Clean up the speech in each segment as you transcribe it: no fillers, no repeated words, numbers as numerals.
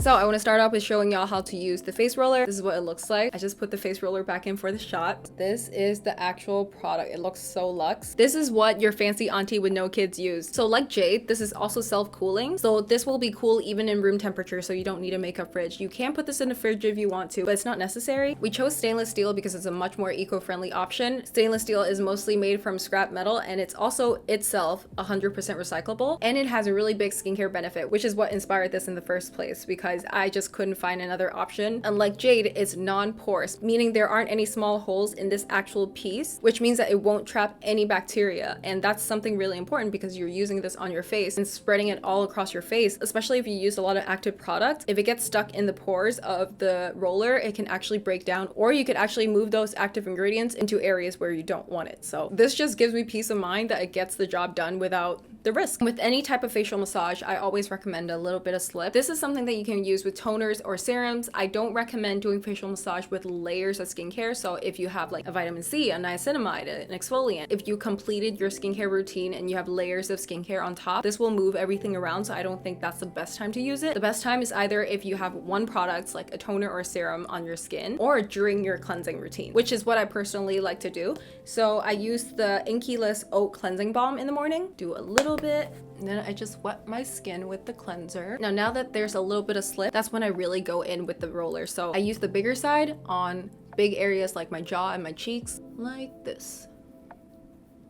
So I want to start off with showing y'all how to use the face roller. This is what it looks like. I just put the face roller back in for the shot. This is the actual product. It looks so luxe. This is what your fancy auntie with no kids use. So like Jade, this is also self-cooling. So this will be cool even in room temperature, so you don't need a makeup fridge. You can put this in the fridge if you want to, but it's not necessary. We chose stainless steel because it's a much more eco-friendly option. Stainless steel is mostly made from scrap metal, and it's also itself 100% recyclable, and it has a really big skincare benefit, which is what inspired this in the first place, because I just couldn't find another option. Unlike Jade, it's non-porous, meaning there aren't any small holes in this actual piece, which means that it won't trap any bacteria, and that's something really important because you're using this on your face and spreading it all across your face, especially if you use a lot of active product. If it gets stuck in the pores of the roller, it can actually break down, or you could actually move those active ingredients into areas where you don't want it. So this just gives me peace of mind that it gets the job done without the risk. With any type of facial massage, I always recommend a little bit of slip. This is something that you can use with toners or serums. I don't recommend doing facial massage with layers of skincare. So if you have like a vitamin C, a niacinamide, an exfoliant, if you completed your skincare routine and you have layers of skincare on top, this will move everything around. So I don't think that's the best time to use it. The best time is either if you have one product like a toner or a serum on your skin, or during your cleansing routine, which is what I personally like to do. So I use the Inkyless Oat Cleansing Balm in the morning, do a little bit, and then I just wet my skin with the cleanser. Now that there's a little bit of slip, that's when I really go in with the roller. So I use the bigger side on big areas like my jaw and my cheeks, like this.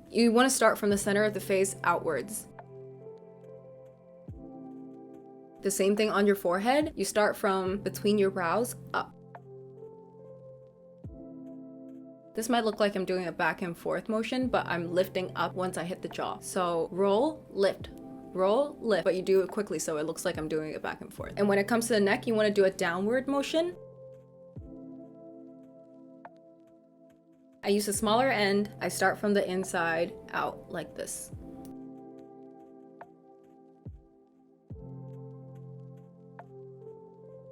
You want to start from the center of the face outwards. The same thing on your forehead. You start from between your brows up. This might look like I'm doing a back and forth motion, but I'm lifting up once I hit the jaw. So roll, lift, but you do it quickly so it looks like I'm doing it back and forth. And when it comes to the neck, you want to do a downward motion. I use a smaller end. I start from the inside out like this.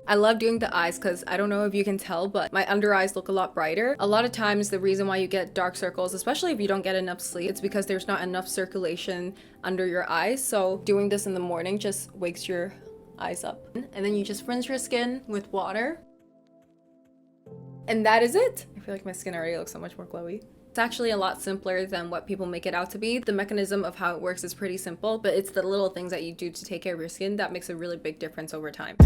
I love doing the eyes because I don't know if you can tell, but my under eyes look a lot brighter. A lot of times the reason why you get dark circles, especially if you don't get enough sleep, it's because there's not enough circulation under your eyes. So doing this in the morning just wakes your eyes up. And then you just rinse your skin with water. And that is it. I feel like my skin already looks so much more glowy. It's actually a lot simpler than what people make it out to be. The mechanism of how it works is pretty simple, but it's the little things that you do to take care of your skin that makes a really big difference over time.